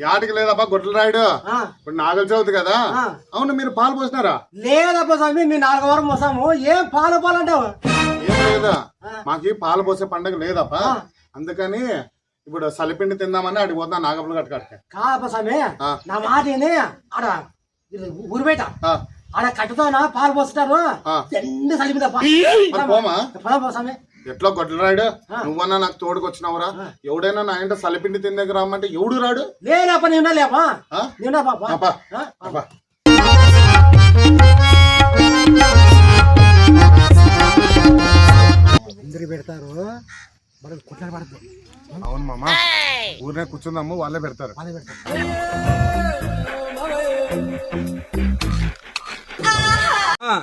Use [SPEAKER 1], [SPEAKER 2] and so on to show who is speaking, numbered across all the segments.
[SPEAKER 1] యాటికి లేదబ్బా గొడ్ల రాయుడు ఇప్పుడు నాగల చవితి కదా అవును మీరు పాలు పోసినారా?
[SPEAKER 2] లేదబ్బా స్వామి మేము 4 వారం పోసాము. ఏం పాలు అంటావు?
[SPEAKER 1] ఏం లేదా మాకి పాలు పోసే పండుగ లేదబ్బా అందుకని ఇప్పుడు సలిపిండి తిందామని అడిగి పోతున్నా నాగపల్లి కట్టుకట్టుకే
[SPEAKER 2] కాదబ్బా స్వామి నా మాట ఏంది ఆడ ఊరు బయట ఆడ కట్టుతోనా పాలు పోస్తారు ఎండ సలిపిదప్పా స్వామి.
[SPEAKER 1] ఎట్లా గొడ్ల రాయుడు నువ్వన్నా నాకు తోడుకు వచ్చినావురా? ఎవడైనా నా ఇంట సలిపిండి తిని దగ్గర రమ్మంటే ఎవడు రాడు?
[SPEAKER 2] లేపా నేను లేపా అందరికి పెడతారు మనకు కుట్ల పడద్దు.
[SPEAKER 1] అవును మామ ఊరినే కూర్చుందాము వాళ్ళే పెడతారు.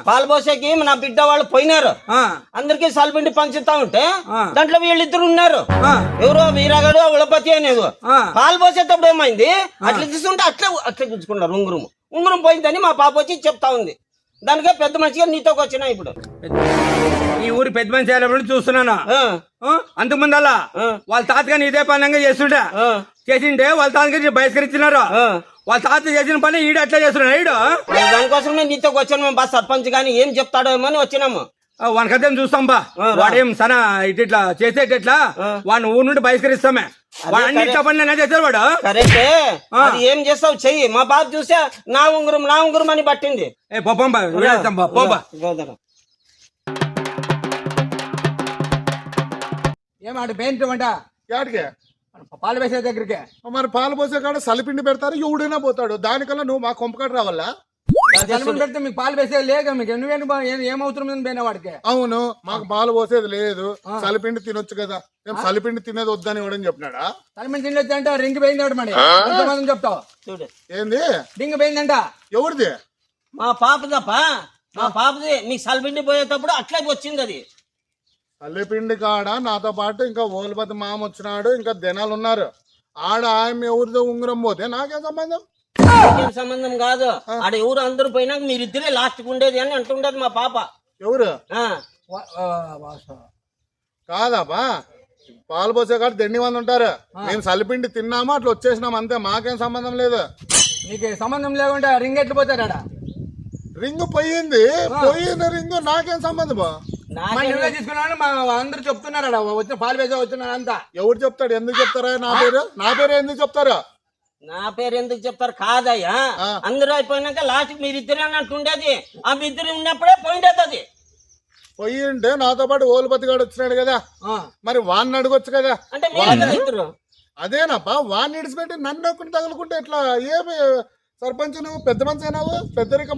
[SPEAKER 3] పాలు పోసేకి నా బిడ్డ వాళ్ళు పోయినారు. అందరికి సలిపిండి పంచుతా ఉంటే దాంట్లో వీళ్ళిద్దరు ఉన్నారు. ఎవరో వీరగాడు ఉళపతి అనేది. పాలు పోసేటప్పుడు ఏమైంది అట్లా తీసుకుంటే అట్లా గుచ్చుకున్నారు. ఉంగురం పోయిందని మా పాప వచ్చి చెప్తా ఉంది. దానికే పెద్ద మనిషిగా నీతోకి వచ్చినా. ఇప్పుడు
[SPEAKER 4] ఈ ఊరి పెద్ద మనిషి అయినప్పుడు చూస్తున్నాను. అంతకుముందు అలా వాళ్ళ తాతగాని ఇదే పనంగా చేసిండే వాళ్ళ తాతగారి బహిష్కరించినారు. వాళ్ళ తాత చేసిన పని ఈడు అట్లా చేస్తున్నాడు. ఈడు
[SPEAKER 3] దానికోసమే నీతోకి వచ్చాను. బా సర్పంచ్ గాని ఏం చెప్తాడో ఏమో అని వచ్చినాము.
[SPEAKER 4] వనకదేం చూస్తాం బా. వాడేం సనా ఇట్లా చేసేటట్లా వాడిని ఊరు నుండి బహిష్కరిస్తామే. వాడు అన్నిట్ల పనులు చేశాడు వాడు.
[SPEAKER 3] కరెక్టే ఏం చేస్తావు చెయ్యి. మా బాబు చూసా నా ఉంగురం అని పట్టింది.
[SPEAKER 4] ఏమాట పేంటమంట
[SPEAKER 1] యాడికే
[SPEAKER 4] పాలు వేసే దగ్గరికి.
[SPEAKER 1] మరి పాలు పోసే కాడ సలిపిండి పెడతారు ఎవడైనా పోతాడు. దానికల్లా నువ్వు మా కొంపకాడ రావాలా?
[SPEAKER 4] పెడితే మీకు పాలు వేసేది లేక మీకు ఏమవుతుంది పోయిన వాడికి?
[SPEAKER 1] అవును మాకు పాలు పోసేది లేదు. సలిపిండి తినొచ్చు కదా. ఏం సలిపిండి తినేది వద్దని ఇవ్వడని చెప్పినాడా?
[SPEAKER 4] సలిపిండి తినొచ్చు అంటే రింగ్ పోయింది మరి ఎంతమంది చెప్తావు?
[SPEAKER 1] ఏంది
[SPEAKER 4] రింగ్ పోయిందంట?
[SPEAKER 1] ఎవరిది?
[SPEAKER 3] మా పాపదప్ప. మా పాపది మీకు సలిపిండి పోయేటప్పుడు అట్లే వచ్చింది. అది
[SPEAKER 1] సలిపిండి కాడ నాతో పాటు ఇంకా ఓలపతి మామ వచ్చినాడు. ఇంకా దినాలు ఉన్నారు. ఆడ ఆయన ఎవరిదో ఉంగరం పోతే నాకేం సంబంధం?
[SPEAKER 3] సంబంధం కాదు. ఆడ ఎవరు అందరూ పోయినాక మీరిద్దరే లాస్ట్ ఉండేది అని అంటుండదు మా పాప.
[SPEAKER 1] ఎవరు కాదాపా పాలు పోసే కాడ దండి మంది ఉంటారు. మేము సలిపిండి తిన్నాము అట్లా వచ్చేసినాం అంతే. మాకేం సంబంధం లేదు.
[SPEAKER 4] నీకు సంబంధం లేకుండా రింగ్ ఎట్లు పోతాడా?
[SPEAKER 1] రింగ్ పోయింది రింగ్ నాకేం సంబంధం?
[SPEAKER 4] తీసుకున్నాను అందరు చెప్తున్నారు. వచ్చిన పాలు వేసే వచ్చినారు అంతా.
[SPEAKER 1] ఎవరు చెప్తాడు? ఎందుకు చెప్తారా? నా పేరు ఎందుకు చెప్తారా?
[SPEAKER 3] నా పేరు ఎందుకు చెప్తారు కాదయ్యా. అందరూ అయిపోయినాక లాస్ట్ మీరిద్దరే అన్నట్టుండేది. ఆ మీ ఇద్దరు ఉన్నప్పుడే పోయిండేది. అది
[SPEAKER 1] పోయి ఉంటే నాతో పాటు ఓలపతి గారు వచ్చినాడు కదా. మరి వాడిని అడగొచ్చు కదా.
[SPEAKER 3] అంటే
[SPEAKER 1] అదేనప్పా వాడిని ఇడిచిపెట్టి నన్ను ఒక్కటి తగులుకుంటే ఎట్లా? ఏమి సర్పంచ్ నువ్వు పెద్ద మనిషి అయినావు. పెద్దరికం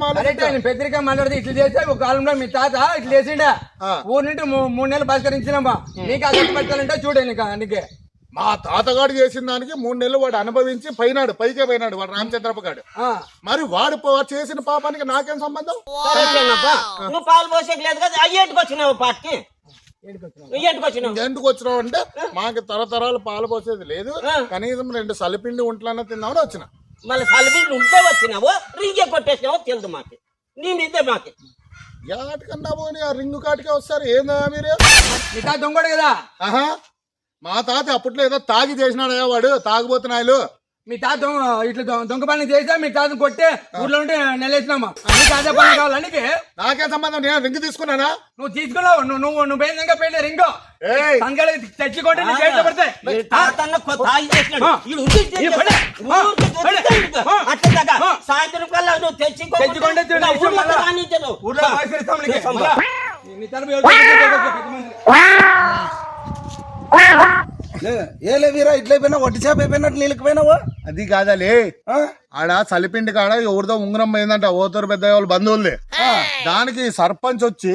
[SPEAKER 4] మాట్లాడితే ఇట్లా చేస్తే ఒక కాలంలో మీ తాత ఇట్లా చేసిండే. ఊరు నుండి 3 నెలలు బహిష్కరించినమ్మా. నీకు అది పెట్టాలంటే చూడండి నీకే.
[SPEAKER 1] మా తాతగాడు చేసిన దానికి 3 నెలలు వాడు అనుభవించి పైకే పోయినాడు వాడు రామచంద్రప్ప గారు. మరి వాడు చేసిన పాపానికి నాకేం సంబంధం?
[SPEAKER 3] నువ్వు పాలు పోసేకి లేదు కదా. అయ్యేంటికి వచ్చినావు పాటకి.
[SPEAKER 1] ఎందుకు వచ్చినావు అంటే మాకు తరతరాలు పాలు పోసేది లేదు. కనీసం 2 సలిపిండి ఒంట్లన్నా తిన్నామని వచ్చిన.
[SPEAKER 3] మళ్ళీ సలిపిండి ఉంటే వచ్చినావు రింగే కొట్టేసినావో తెలుదు మాకు. నీ మీదే మాకి
[SPEAKER 1] యాటికన్నా పోని ఆ రింగు కాటికే వస్తారు. ఏందా మీరు?
[SPEAKER 4] మీ తాత దొంగడు కదా.
[SPEAKER 1] మా తాత అప్పట్లో ఏదో తాగి చేసినాడయ్యా వాడు తాగుబోతున్నాయలు.
[SPEAKER 4] మీ తాత ఇట్లా దొంగ పని చేసా మీ తాత కొట్టే ఊర్లో ఉంటే నెలేసినామా. నీకు అదే పని కావాలి.
[SPEAKER 1] నాకేం సంబంధం? నేను రింగు తీసుకున్నానా?
[SPEAKER 4] నువ్వు తీసుకున్నావు. నువ్వు పోయిందంగా పోయిన రింగు తెచ్చుకుంటే
[SPEAKER 3] సాయంత్రం కల్లా నువ్వు తెచ్చుకోండి.
[SPEAKER 2] ఏలే వీరా ఇట్లయిపోయినా ఒట్టి చేప అయిపోయినట్టు నీళ్ళకిపోయినావు.
[SPEAKER 1] అది కాదలే ఆడ సలిపిండి కాడ ఎవరిదో ఉంగరం పోయిందంట. ఓతూరు పెద్ద వాళ్ళ బంధువులే. దానికి సర్పంచ్ వచ్చి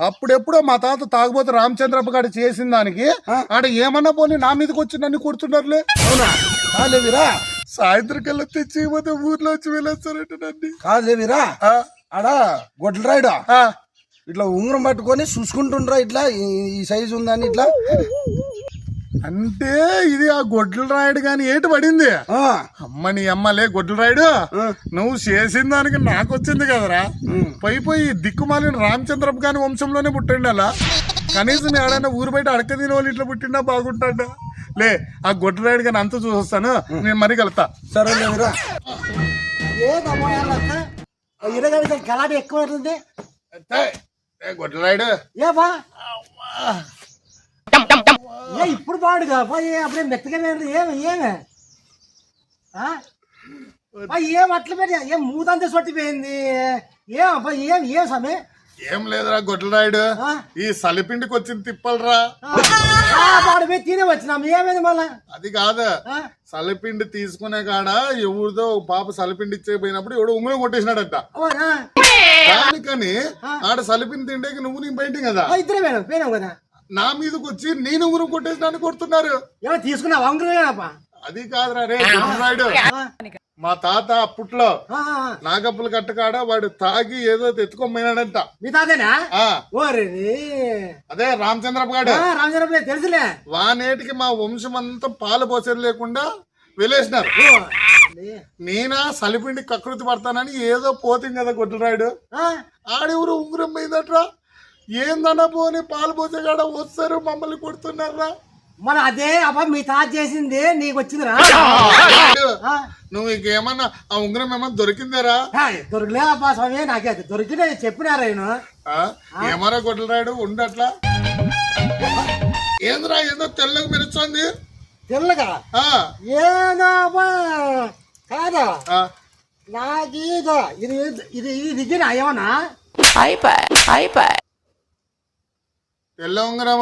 [SPEAKER 1] అప్పుడెప్పుడో మా తాత తాగుబోతు రామచంద్రప్ప గారు చేసిన దానికి ఆడ ఏమన్నా పోనీ నా మీదకి వచ్చి నన్ను కొడుతున్నారులే.
[SPEAKER 2] అవునా? కాలేవిరా
[SPEAKER 1] సాయంత్రం కల్లా తెచ్చిపోతే ఊర్లో వచ్చి వెళ్ళొచ్చారంట నన్ను.
[SPEAKER 2] కాలేవిరా ఆడ గొడ్ల రాయుడు ఇట్లా ఉంగరం పట్టుకొని చూసుకుంటుండ్రా. ఇట్లా ఈ సైజు ఉందని ఇట్లా
[SPEAKER 1] అంటే ఇది ఆ గొడ్ల రాయుడు గాని ఏటు పడింది. అమ్మ నీ అమ్మలే గొడ్ల రాయుడు నువ్వు చేసిన దానికి నాకు వచ్చింది కదరా. పోయి దిక్కుమాలిన రామచంద్రప్ప గాని వంశంలోనే పుట్టండి. అలా కనీసం ఏడైనా ఊరు బయట అడక తినే వాళ్ళు ఇట్లా పుట్టినా బాగుంటాడా? లే ఆ గొడ్డరాయుడు కానీ అంతా చూసొస్తాను, నేను మరీ కలుతా.
[SPEAKER 4] సరే లేదురా.
[SPEAKER 2] ఏదమ్మా ఇరగడి గలాట ఎక్కువ అవుతుంది.
[SPEAKER 1] గొడ్డరాయుడు
[SPEAKER 2] ఏబా ఏ ఇప్పుడు బాడుగా అప్పుడే మెత్తగా ఏమి ఏమి ఏం అట్లా పెట్టి ఏం మూతంతా సొట్టిపోయింది. ఏమబ్బా ఏం ఏం సమయం
[SPEAKER 1] ఏం లేదురా గొడ్డరాయుడు, ఈ సలిపిండికి వచ్చిన తిప్పలరా.
[SPEAKER 2] వాడు పోయి తినే వచ్చినాం, ఏమైంది మళ్ళా?
[SPEAKER 1] అది కాదు, సలిపిండి తీసుకునే కాడ ఎవరిదో పాప సలిపిండి ఇచ్చే పోయినప్పుడు ఎవడో ఉంగరం కొట్టేసినాడట. దానికని ఆడ సలిపిండి తిండేకి నువ్వు నేను బయట కదా,
[SPEAKER 2] ఇద్దరే పోయినాం కదా,
[SPEAKER 1] నా మీదకి వచ్చి నేను ఉంగరం కొట్టేసినాన్ని కొడుతున్నారు.
[SPEAKER 2] ఏమో తీసుకున్నావు అంగురేనప్పా?
[SPEAKER 1] అది కాదురా రే గొడ్డరాయుడు, మా తాత అప్పట్లో నాగప్పులు కట్టకాడ వాడు తాగి ఏదో ఎత్తుకోపోయినాడంట.
[SPEAKER 2] మీ తాతేనా? ఓరే
[SPEAKER 1] అదే రామచంద్రప్ప గాడు.
[SPEAKER 2] రామచంద్రప్ప తెలుసులే.
[SPEAKER 1] వానేటికి మా వంశం అంతా పాలు పోసేది లేకుండా వెళ్ళేసినారు. నేనా సలిపిండి కకృతి పడతానని ఏదో పోతుంది కదా గొడ్డరాయుడు, ఆడెవరు ఉంగరం పోయిందట్రా. ఏందన్నా పోని పాలు పోసే కాడ వస్తారు మమ్మల్ని కొడుతున్నారా.
[SPEAKER 2] మరి అదే అబ్బా మీ తాత చేసింది నీకు వచ్చిందిరా.
[SPEAKER 1] నువ్వు ఇంకేమన్నా ఆ ఉంగరం ఏమన్నా దొరికిందరా?
[SPEAKER 2] దొరికలే అబ్బా స్వామి, నాకే దొరికితే చెప్పినారా ఆయన.
[SPEAKER 1] ఏమరా గొడ్డరాయుడు ఉండట్లా? ఏంద్రా ఏదో తెల్లగా మెరుస్తుంది.
[SPEAKER 2] తెల్లగా ఏదోబా కాదా నాకు ఇది ఇది ఇది ఏమన్నా
[SPEAKER 1] తెల్ల ఉంగరం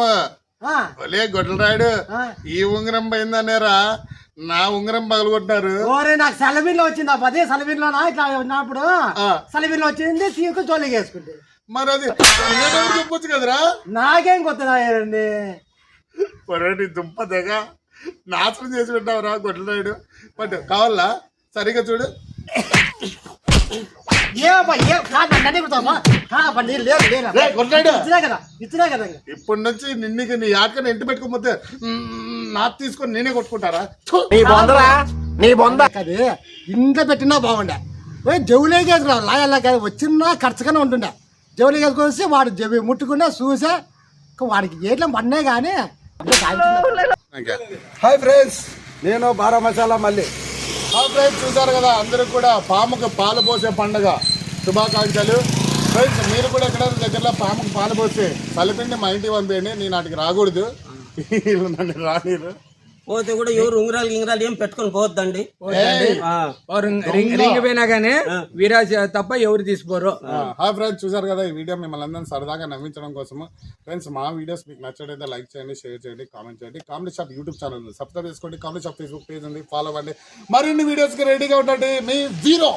[SPEAKER 1] ఒలే గొడ్డరాయుడు, ఈ ఉంగరం పోయిందనేరా నా ఉంగరం పగలగొట్టారు.
[SPEAKER 2] ఓరే నాకు సెలవిన్లో వచ్చింది అబ్బా, అదే సెలవిన్లోనా ఇట్లా ఉన్నప్పుడు సెలవిన్లో వచ్చింది తీసుకుని జోలికి వేసుకుంటే.
[SPEAKER 1] మరి అది చెప్పొచ్చు కదరా.
[SPEAKER 2] నాకేం కొత్తదండి
[SPEAKER 1] పొరటి దుంప తెగ నాశనం చేసి పెట్టావురా గొడ్డరాయుడు. బట్ కావాలా సరిగా చూడు. ఇప్పటి నుంచి నిన్ను నీ ఆటని ఇంటి పెట్టుకోకపోతే నాకు తీసుకొని నేనే కొట్టుకుంటారా?
[SPEAKER 2] ఇంట్లో పెట్టినా బాగుండే, జవులేకేసి లాయల్లా వచ్చినా ఖర్చుగానే ఉంటుండే. జవులేకేసుకొస్తే వాడు జవి ముట్టుకున్నా చూసా వాడికి ఏట్లా పడినా కానీ.
[SPEAKER 5] హాయ్ ఫ్రెండ్స్, నేను బారా మసాలా మళ్ళీ.
[SPEAKER 1] ఫ్రెండ్స్ చూసారు కదా, అందరికి కూడా పాముకు పాలు పోసే పండుగ శుభాకాంక్షలు. ఫ్రెండ్స్ మీరు కూడా ఎక్కడైనా దగ్గరలో పాముకు పాలు పోసి సలిపిండి మా ఇంటికి పంపేయండి. నేను నాటికి రాకూడదు, నన్ను రానిరు.
[SPEAKER 3] పోతే కూడా ఎవరు ఉంగరాలు గింగరాలు ఏం పెట్టుకొని పోవద్దండి.
[SPEAKER 4] రింగ్ పోయినా గానీ వీరాజ్ తప్ప ఎవరు తీసుకోరు.
[SPEAKER 1] హాయ్ ఫ్రెండ్స్ చూసారు కదా, ఈ వీడియో మిమ్మల్ని అందరినీ సరదాగా నవ్వించడం కోసము. ఫ్రెండ్స్ మా వీడియోస్ మీకు నచ్చడైతే లైక్ చేయండి, షేర్ చేయండి, కామెంట్ చేయండి. Comedy shop YouTube channel subscribe చేసుకోండి, కామెడీ షాప్ ఫేస్బుక్ పేజ్ ఉంది, ఫాలో అవ్వండి. మరిన్ని వీడియోస్కి రెడీగా ఉండండి. మీ జీరో